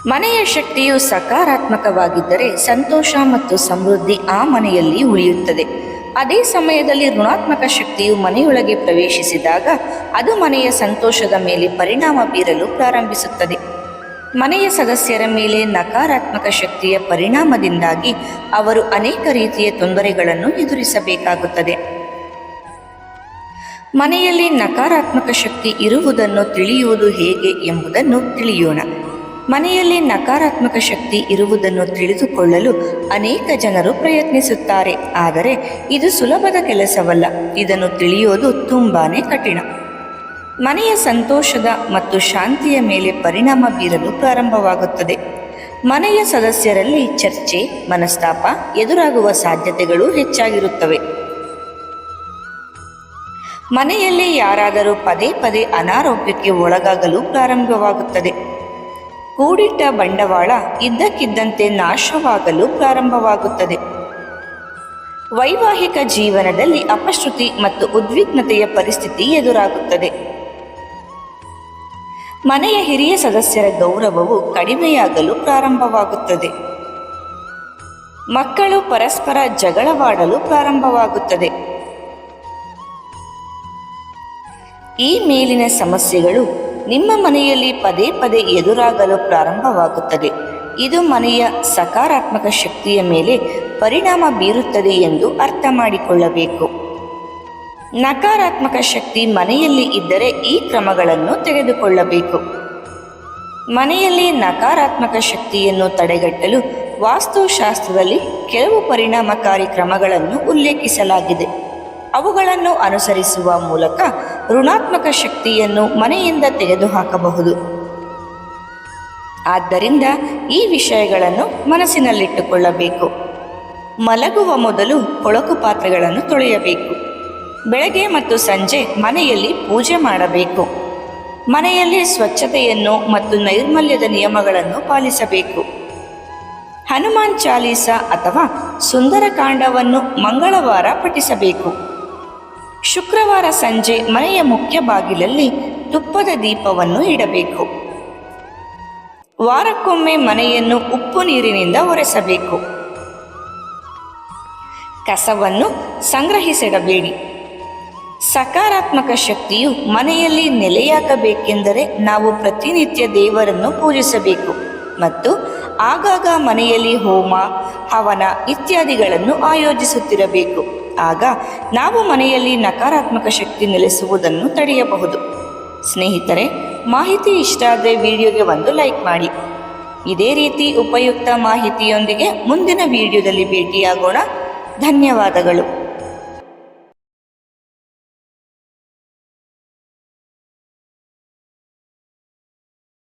ಮನೆಯ ಶಕ್ತಿಯು ಸಕಾರಾತ್ಮಕವಾಗಿದ್ದರೆ ಸಂತೋಷ ಮತ್ತು ಸಮೃದ್ಧಿ ಆ ಮನೆಯಲ್ಲಿ ಉಳಿಯುತ್ತದೆ. ಅದೇ ಸಮಯದಲ್ಲಿ ಋಣಾತ್ಮಕ ಶಕ್ತಿಯು ಮನೆಯೊಳಗೆ ಪ್ರವೇಶಿಸಿದಾಗ ಅದು ಮನೆಯ ಸಂತೋಷದ ಮೇಲೆ ಪರಿಣಾಮ ಬೀರಲು ಪ್ರಾರಂಭಿಸುತ್ತದೆ. ಮನೆಯ ಸದಸ್ಯರ ಮೇಲೆ ನಕಾರಾತ್ಮಕ ಶಕ್ತಿಯ ಪರಿಣಾಮದಿಂದಾಗಿ ಅವರು ಅನೇಕ ರೀತಿಯ ತೊಂದರೆಗಳನ್ನು ಎದುರಿಸಬೇಕಾಗುತ್ತದೆ. ಮನೆಯಲ್ಲಿ ನಕಾರಾತ್ಮಕ ಶಕ್ತಿ ಇರುವುದನ್ನು ತಿಳಿಯುವುದು ಹೇಗೆ ಎಂಬುದನ್ನು ತಿಳಿಯೋಣ. ಮನೆಯಲ್ಲಿ ನಕಾರಾತ್ಮಕ ಶಕ್ತಿ ಇರುವುದನ್ನು ತಿಳಿದುಕೊಳ್ಳಲು ಅನೇಕ ಜನರು ಪ್ರಯತ್ನಿಸುತ್ತಾರೆ, ಆದರೆ ಇದು ಸುಲಭದ ಕೆಲಸವಲ್ಲ. ಇದನ್ನು ತಿಳಿಯೋದು ತುಂಬಾನೇ ಕಠಿಣ. ಮನೆಯ ಸಂತೋಷದ ಮತ್ತು ಶಾಂತಿಯ ಮೇಲೆ ಪರಿಣಾಮ ಬೀರಲು ಪ್ರಾರಂಭವಾಗುತ್ತದೆ. ಮನೆಯ ಸದಸ್ಯರಲ್ಲಿ ಚರ್ಚೆ, ಮನಸ್ತಾಪ ಎದುರಾಗುವ ಸಾಧ್ಯತೆಗಳು ಹೆಚ್ಚಾಗಿರುತ್ತವೆ. ಮನೆಯಲ್ಲಿ ಯಾರಾದರೂ ಪದೇ ಪದೇ ಅನಾರೋಗ್ಯಕ್ಕೆ ಒಳಗಾಗಲು ಪ್ರಾರಂಭವಾಗುತ್ತದೆ. ಕೂಡಿಟ್ಟ ಬಂಡವಾಳ ಇದ್ದಕ್ಕಿದ್ದಂತೆ ನಾಶವಾಗಲು ಪ್ರಾರಂಭವಾಗುತ್ತದೆ. ವೈವಾಹಿಕ ಜೀವನದಲ್ಲಿ ಅಪಶ್ರುತಿ ಮತ್ತು ಉದ್ವಿಗ್ನತೆಯ ಪರಿಸ್ಥಿತಿ ಎದುರಾಗುತ್ತದೆ. ಮನೆಯ ಹಿರಿಯ ಸದಸ್ಯರ ಗೌರವವು ಕಡಿಮೆಯಾಗಲು ಪ್ರಾರಂಭವಾಗುತ್ತದೆ. ಮಕ್ಕಳು ಪರಸ್ಪರ ಜಗಳವಾಡಲು ಪ್ರಾರಂಭವಾಗುತ್ತದೆ. ಈ ಮೇಲಿನ ಸಮಸ್ಯೆಗಳು ನಿಮ್ಮ ಮನೆಯಲ್ಲಿ ಪದೇ ಪದೇ ಎದುರಾಗಲು ಪ್ರಾರಂಭವಾಗುತ್ತದೆ. ಇದು ಮನೆಯ ಸಕಾರಾತ್ಮಕ ಶಕ್ತಿಯ ಮೇಲೆ ಪರಿಣಾಮ ಬೀರುತ್ತದೆ ಎಂದು ಅರ್ಥ ಮಾಡಿಕೊಳ್ಳಬೇಕು. ನಕಾರಾತ್ಮಕ ಶಕ್ತಿ ಮನೆಯಲ್ಲಿ ಇದ್ದರೆ ಈ ಕ್ರಮಗಳನ್ನು ತೆಗೆದುಕೊಳ್ಳಬೇಕು. ಮನೆಯಲ್ಲಿ ನಕಾರಾತ್ಮಕ ಶಕ್ತಿಯನ್ನು ತಡೆಗಟ್ಟಲು ವಾಸ್ತುಶಾಸ್ತ್ರದಲ್ಲಿ ಕೆಲವು ಪರಿಣಾಮಕಾರಿ ಕ್ರಮಗಳನ್ನು ಉಲ್ಲೇಖಿಸಲಾಗಿದೆ. ಅವುಗಳನ್ನು ಅನುಸರಿಸುವ ಮೂಲಕ ಋಣಾತ್ಮಕ ಶಕ್ತಿಯನ್ನು ಮನೆಯಿಂದ ತೆಗೆದುಹಾಕಬಹುದು. ಆದ್ದರಿಂದ ಈ ವಿಷಯಗಳನ್ನು ಮನಸ್ಸಿನಲ್ಲಿಟ್ಟುಕೊಳ್ಳಬೇಕು. ಮಲಗುವ ಮೊದಲು ಕೊಳಕು ಪಾತ್ರೆಗಳನ್ನು ತೊಳೆಯಬೇಕು. ಬೆಳಗ್ಗೆ ಮತ್ತು ಸಂಜೆ ಮನೆಯಲ್ಲಿ ಪೂಜೆ ಮಾಡಬೇಕು. ಮನೆಯಲ್ಲಿ ಸ್ವಚ್ಛತೆಯನ್ನು ಮತ್ತು ನೈರ್ಮಲ್ಯದ ನಿಯಮಗಳನ್ನು ಪಾಲಿಸಬೇಕು. ಹನುಮಾನ್ ಚಾಲೀಸ ಅಥವಾ ಸುಂದರಕಾಂಡವನ್ನು ಮಂಗಳವಾರ ಪಠಿಸಬೇಕು. ಶುಕ್ರವಾರ ಸಂಜೆ ಮನೆಯ ಮುಖ್ಯ ಬಾಗಿಲಲ್ಲಿ ತುಪ್ಪದ ದೀಪವನ್ನು ಇಡಬೇಕು. ವಾರಕ್ಕೊಮ್ಮೆ ಮನೆಯನ್ನು ಉಪ್ಪು ನೀರಿನಿಂದ ಒರೆಸಬೇಕು. ಕಸವನ್ನು ಸಂಗ್ರಹಿಸಿಡಬೇಡಿ. ಸಕಾರಾತ್ಮಕ ಶಕ್ತಿಯು ಮನೆಯಲ್ಲಿ ನೆಲೆಯಾಗಬೇಕೆಂದರೆ ನಾವು ಪ್ರತಿನಿತ್ಯ ದೇವರನ್ನು ಪೂಜಿಸಬೇಕು ಮತ್ತು ಆಗಾಗ ಮನೆಯಲ್ಲಿ ಹೋಮ, ಹವನ ಇತ್ಯಾದಿಗಳನ್ನು ಆಯೋಜಿಸುತ್ತಿರಬೇಕು. ಆಗ ನಾವು ಮನೆಯಲ್ಲಿ ನಕಾರಾತ್ಮಕ ಶಕ್ತಿ ನೆಲೆಸುವುದನ್ನು ತಡೆಯಬಹುದು. ಸ್ನೇಹಿತರೆ, ಮಾಹಿತಿ ಇಷ್ಟ ಆದರೆ ವಿಡಿಯೋಗೆ ಒಂದು ಲೈಕ್ ಮಾಡಿ. ಇದೇ ರೀತಿ ಉಪಯುಕ್ತ ಮಾಹಿತಿಯೊಂದಿಗೆ ಮುಂದಿನ ವಿಡಿಯೋದಲ್ಲಿ ಭೇಟಿಯಾಗೋಣ. ಧನ್ಯವಾದಗಳು.